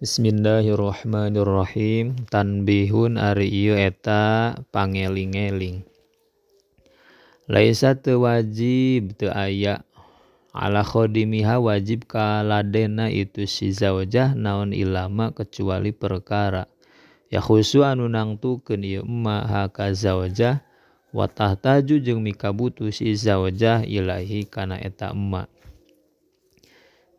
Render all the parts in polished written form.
Bismillahirrahmanirrahim. Tanbihun ari ieu eta pangeling-eling. Laisa teu wajib teu aya ala khodimiha wajib kaladena itu si zaujah naon ilama kecuali perkara ya khusu anu nangtukeun ieu emma ha ka zaujah wa tahtaju jeung mikabutuh si zaujah ilahi kana eta emma.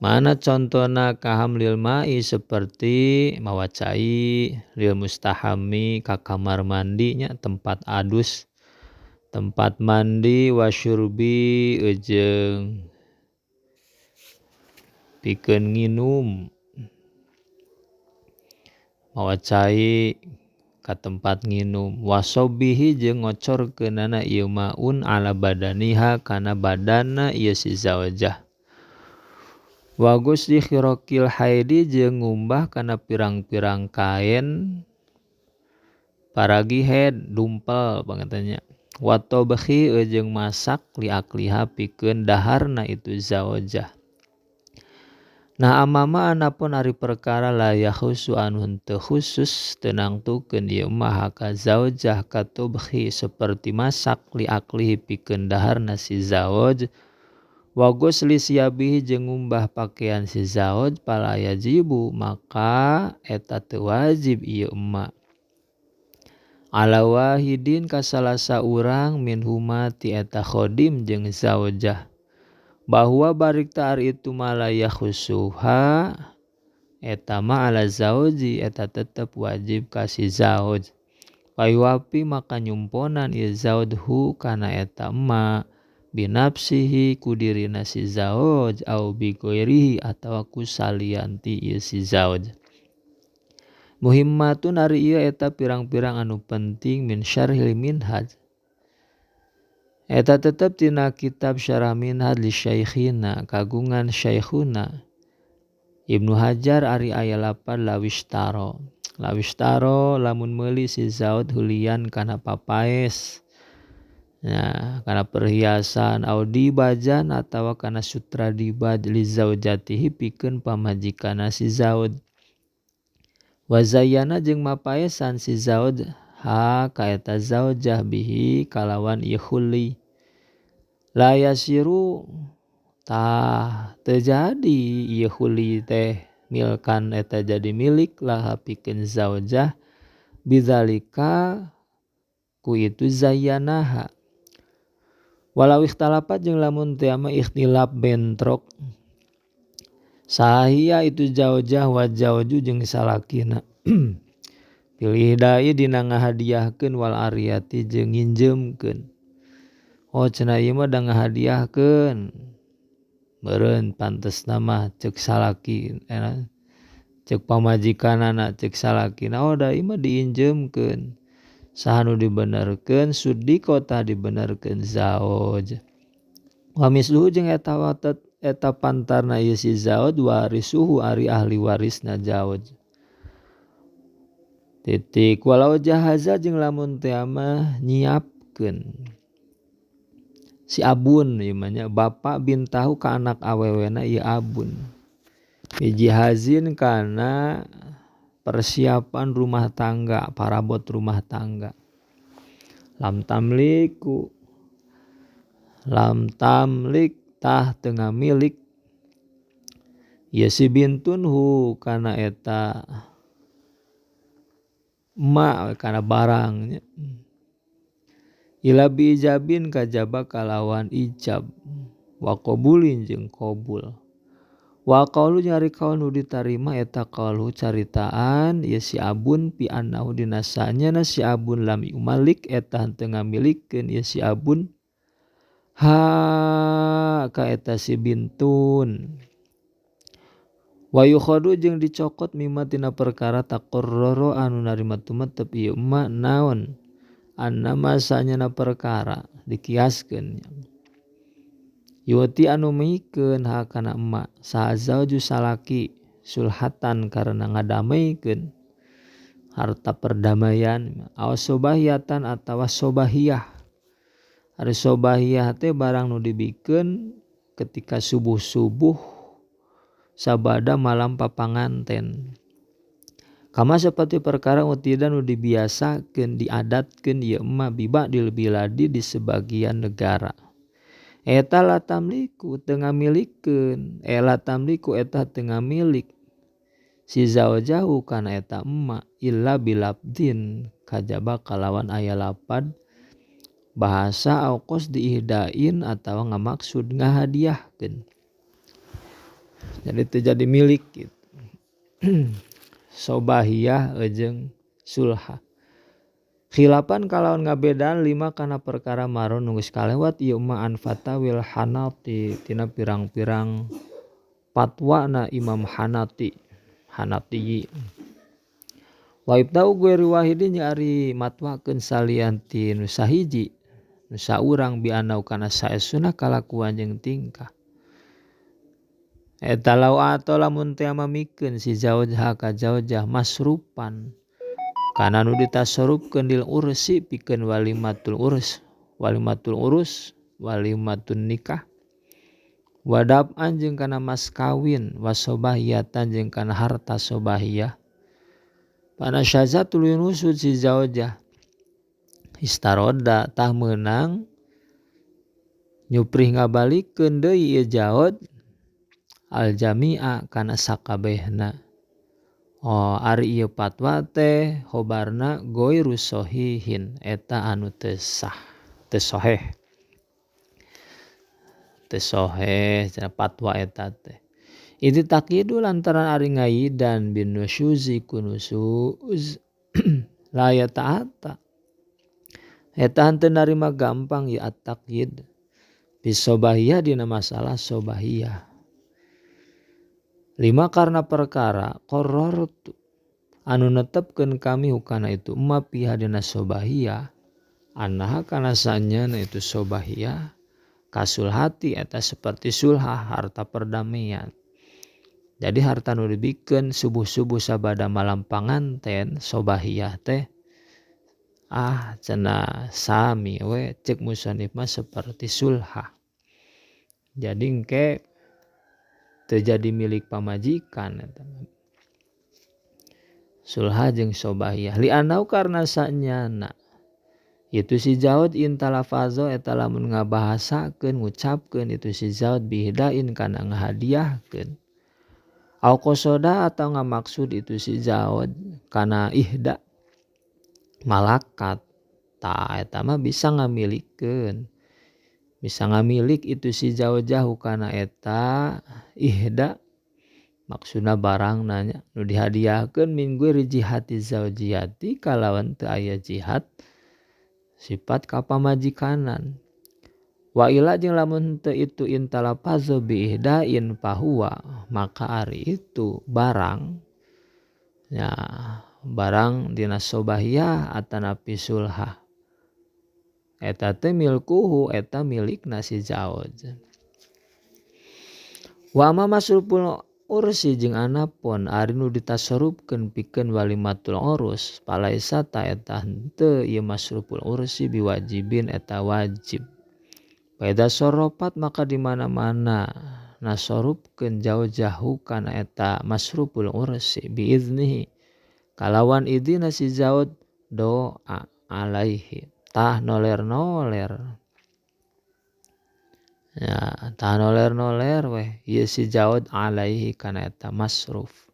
Mana contona kahamlil ma'i seperti mawa cai, lil mustahami ka kamar mandinya tempat adus, tempat mandi wasyurbi jeung pikeun nginum. Mawa cai ka tempat nginum, wasobihi jeung ngocorkeunana ieu maun ala badaniha kana badanna ieu si zaujah. Wa gusli khiraqil haidi jeung ngumbah kana pirang-pirang kain paragi haid dumpel pangatanya. Wa tobkhi jeung masak li akliha pikeun daharna itu zaujah. Nah amama anapun ari perkara la yakhusu anu henteu khusus teu nangtukeun ieu mah ka zaujah ka tobkhi seperti masak li aklihi pikeun daharna si zauj. Wa ghusli siyabihi jeung ngumbah pakaian si zauj fala yajibu maka eta teu wajib ieu emma. Ala wahidin ka salasa urang minhuma ti eta khodim jeung zaujah. Bahwa barik ta ari itu mala yakhusuha eta ma ala zauji eta tetep wajib ka si zauj. Payuapi maka nyumponan ieu zaujhu kana eta emma. Binafsihi ku dirina si zauj au bi ghairihi atawa ku salian ti ieu si zauj. Muhimmatun ari ieu eta pirang-pirang anu penting min syarhil minhaj. Eta tetep tina kitab Syarah Minhaj li Syaikhina kagungan Syaikhuna Ibnu Hajar ari aya lapad lawishtaro. Lawishtaro lamun meuli si zauj hulian kana papaes. Ya, kana perhiasan au dibajan atawa kana sutra dibaj li zaujatihi pikeun pamajikanna si zauj. Wa zayyana jeung mapaesan si zauj ha ka eta zaujah bihi kalawan ieu huli. La yasiru tah teu jadi ieu huli teh milkan eta jadi milik laha pikeun zaujah bidzalika ku itu zayyanaha. Walau ikhtalapat jeung lamun teu ama ikhtilaf bentrok sahia itu zaujah wa zauju jeung salakina. Pilih dai dina ngahadiahkeun wal ariyati jeung nginjemkeun. Oh cenah ieu mah da ngahadiahkeun. Meureun pantesna mah ceuk salaki ceuk pamajikanana ceuk salakina oh da ieu mah diinjemkeun. Saha nu dibenerkeun sudiko tah dibenerkeun zauj. Wa misluhu jeung eta pantarna ieu si zauj warisuhu ari ahli warisna zauj. Titik walau jahaza jeung lamun teu ama nyiapkeun. Si abun ieu mah nya bapa bintahu ka anak awewena ieu abun. Bijihazin kana persiapan rumah tangga, parabot rumah tangga. Lam tamlik tah teu ngamilik ieu si bintunhu kana eta ma kana barang nya. Ila biijabin kajaba kalawan ijab wa qabulin jeung qabul. Wa qaulu jeung ari qaul nu ditarima eta qaulhu caritaan ieu si abun pi annahu dina sanyana si abun lam yumalik eta henteu ngamilikeun ieu si abun ha ka eta si bintun. Wa yukhadu jeung dicokot mimma tina perkara taqarrara anu narima tumetep ieu emma naon annama sanyana perkara dikiaskeun. Yuti anu mihikeun ha kana emma saha zauju salaki sulhatan karena ngadameikeun harta perdamaian aw sobahiyatan atawa sobahiyah. Ari sobahiyah teh barang nu dibikeun ketika subuh-subuh sabada malam papanganten. Kama seperti perkara utidan nu dibiasakeun diadatkeun ieu mah biba biladi di sebagian negara. Eta la tamliku teu ngamilikeun, la tamliku eta teu ngamilik si zawjahu kana eta emak illa bilabdin kajaba kalawan aya lapad bahasa aukos diihdain atawa ngamaksud ngahadiahkeun. Jadi teu jadi milik gitu. Sobahiyah jeung sulha. Khilafan kalawan ngabedaan 5 kana perkara maron nu geus kalewat ieu mah an fatawil Hanati tina pirang-pirang fatwana Imam Hanati. Wa ibtau gueri wahidin ari matwakeun salian ti nu sahiji nu saurang bi anau kana saesuna kalakuan jeung tingkah. Eta lau atau lamun teu mamikeun si zaujah ka zaujah masrupan kana nu ditasarrufkeun lil ursi pikeun walimatul walimatun nikah wadab'an jeung kana mas kawin wasobahiyatan jeung kana harta sobahiyah pana syazat tuluy nusud si zaujah istaroda tah meunang nyuprih ngabalikeun deui ieu jaod al jami'a kana sakabehna. Ari ieu fatwa teh hobarna ghairu shahihin eta anu teu sah teu sahih cenah fatwa eta teh. Itu takidu lantaran ari ngaidan bin nusyuzi ku nusyuz la ya ta'ata. Eta henteu narima gampang ya at-taqyid bisobahiyah dina masalah sobahiyah. 5 karena perkara qarrartu anu netepkeun kami hukana itu emma piha dina sobahiyah annaha kana saenyana itu sobahiyah kasulhati eta seperti sulha harta perdamaian. Jadi harta nu dibikeun subuh-subuh sabada malam panganten sobahiyah teh cenah sami we cek musannif mah seperti sulha. Jadi engke teu jadi milik pamajikan eta. Sulha jeung sobahiyah li anau karna saenyana itu si zaud intalafazo eta lamun ngabahasakeun ngucapkeun itu si zaud bihidain kana ngahadiahkeun au qasoda atau ngamaksud itu si zaud kana ihda malakat tah eta mah bisa ngamilikeun bisa ngamilik itu si zaujah kana eta ihda maksudna barang nanya nu dihadiahkeun min ghairi jihati zaujiyati kalawan teu aya jihad sifat kapamajikanan wa ila jeung lamun teu itu intalafazo bi ihdain fahuwa maka ari itu barang ya barang dina sobahiyah atanapi sulha eta teh milkuhu eta milikna si zaud. Wa amma masruful ursi jeung anapun ari nu ditasarrufkeun pikeun walimatul urus palaisa ta eta henteu ieu masruful ursi biwajibin eta wajib. Faida soropat maka di mana-mana nasarrufkeun zaujahu kana eta masruful ursi biiznihi kalawan idina si zaud doa alaihi tah noler-noler ya tah noler-noler weh ieu si zaud alaihi kana eta masruf.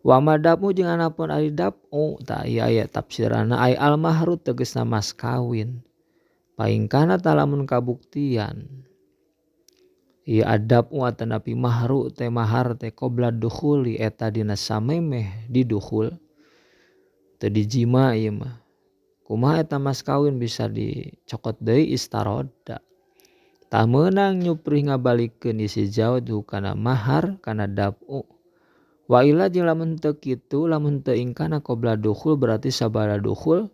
Wa madamu jeung anapun ari dapu tah ieu aya tafsiranna ai al mahru tegasna mas kawin paingkana tah lamun kabuktian ieu adapu atanapi mahru teh mahar teh qabla dukhuli eta dina samemeh di dukhul teu dijima ieu mah kumaha eta mas kawin bisa dicokot deui istaroda tah meunang nyuprih ngabalikeun si zaud kana mahar kana dapu wa ila jeung lamun teu kitu lamun teu ingkana qabla dukhul berarti sabada dukhul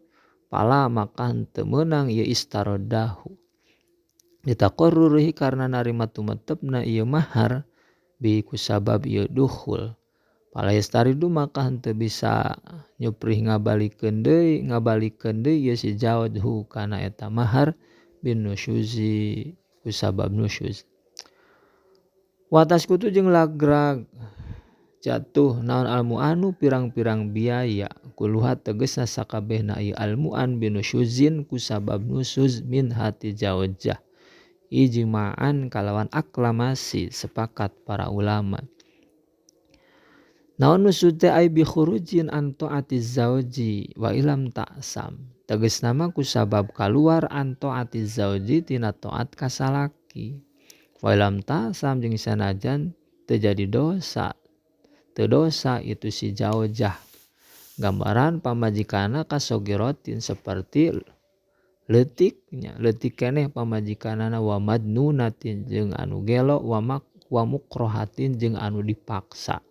pala maka henteu meunang ieu istarodahu ditaqarrurihi karna narima tumetepna ieu mahar bi kusabab ieu dukhul pala yastaridu maka henteu bisa nyuprih ngabalikeun deui ieu si zaud kana eta mahar bin nusyuzi kusabab nusyuz. Wa taskutu jeung lagrag jatuh naon almu'anu pirang-pirang biaya kuluha tegesna sakabehna ieu almu'an binusyuzin ku sabab nusuz min hati zaujah ijma'an kalawan aklamasi sepakat para ulama. Naon nusuz teh ai bi khurujin an taatiz zauji wa ilam ta'sam tegesna mah ku sabab kaluar an taatiz zauji tina taat ka salaki wa ilam ta'sam jeung sanajan teu jadi dosa teu dosa itu si zaujah. Gambaran pamajikanna kasogirotin seperti leutiknya leutik keneh pamajikanana wa madnunatin jeung anu gelo wa mukrohatin jeung anu dipaksa.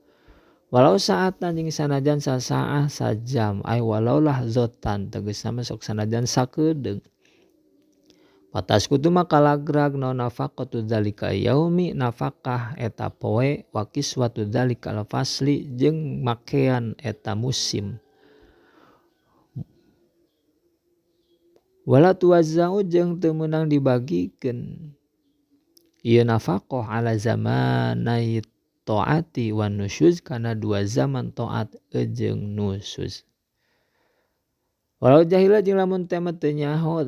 Walau saatan jeung sanajan sasaah sajam ai walau lahzotan tegasna mah sok sanajan sakedeung. Patas kudu mah kalagrag naon nafaqatu dzalika yaumi nafkah eta poe wa kiswatu dzalika fasli jeung makean eta musim. Wala tuwazza'u jeung teu meunang dibagikeun ieu nafaqah ala zamanai taati wan nusyuz kana dua zaman taat jeung nusyuz. Walau jahila jeung lamun teh mah teu nyaho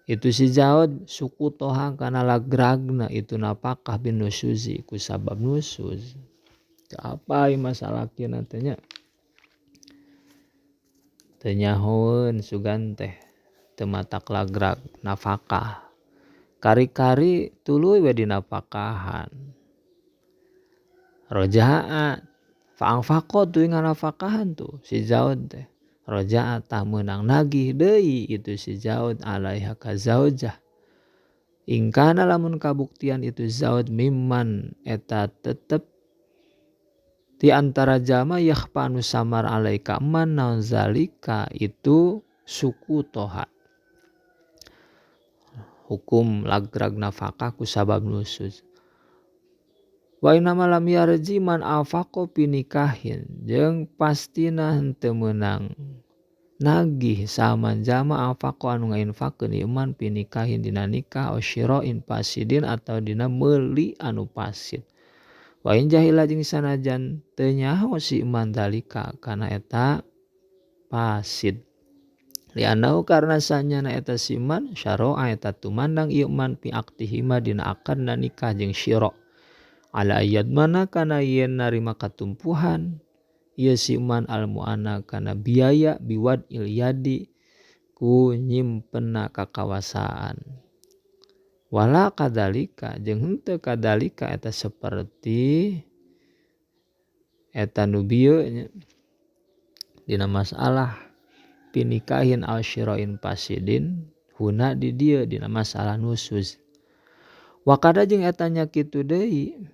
itu si zaud suku toha kana lagragna itu nafaqah bin nusyuzi ku sabab nusyuz. Teu apa ieu masalah kieu teh nya. Teu nyahoeun sugan teh teu matak lagrag nafaqah. Kari-kari tuluy we dinafakahan. Roja'a fa'angfaqo tuluy nganafakahan tuh si zaud teh. Roja'a tah meunang nagih deui itu si zaud alaiha ka zaujah. Ingkana lamun kabuktian itu zaud mimman eta tetep di antara jama yakhfa anu samar alaika man naon zalika itu suku toha. Hukum lagrag nafakah ku sabab nusyuz. Wa inama lam yarji man afaqo pinikahin jeung pastina henteu meunang nagih saman jama afaqo anu ngainfaqkeun ieu man pinikahin dina nikah aw syira'in fasidin atau dina meuli anu fasid. Wa in jahila jeung sanajan teu nyaho si man dalika kana eta fasid. Li'annahu karna sanyana eta si man syara'a eta tumandang ieu man fi aqdihima dina akadna nikah jeung syira'. Ala ayat mana kana yen narima katumpuhan ieu si man almu'ana kana biaya biwad ilyadi ku nyimpenna kakawasaan. Wala kadalika jeung henteu kadalika eta saperti eta nu bieu nya dina masalah pinikahin aw syira'in fasidin huna di dieu dina masalah nusyuz. Wa kada jeung eta nya kitu deui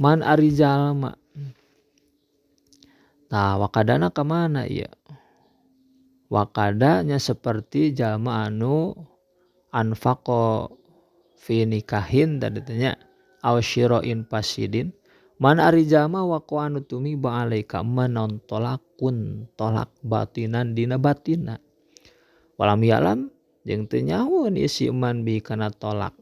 man ari jalma. Tah wakadana ka mana ieu? Wakada nya saperti jalma anu anfaqo fi nikahin tadi teh nya aw syira'in fasidin. Man ari jalma waqo anu tumiba alaika man naon tolakun tolak batinan dina batinna. Walam yalam jeung teu nyahoeun ieu si man bi kana tolak.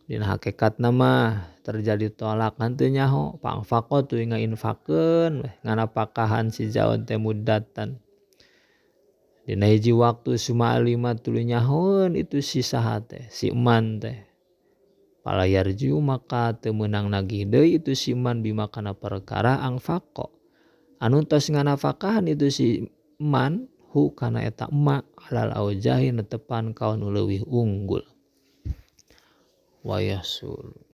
Dina hakikatna mah terjadi tolak henteu nyaho pangfaqo tuluy ngainfaqkeun nganapakahan si zaud teh muddatan. Dina hiji waktu sumalima tuluy nyahoeun itu si saha teh si man teh. Pala yarjiu maka teu meunang nagih deui itu si man bima kana perkara angfaqo. Anu tos nganafakahan itu si man hu kana eta emak alal aujahi netepan kaon nu leuwih unggul. Wa yahsul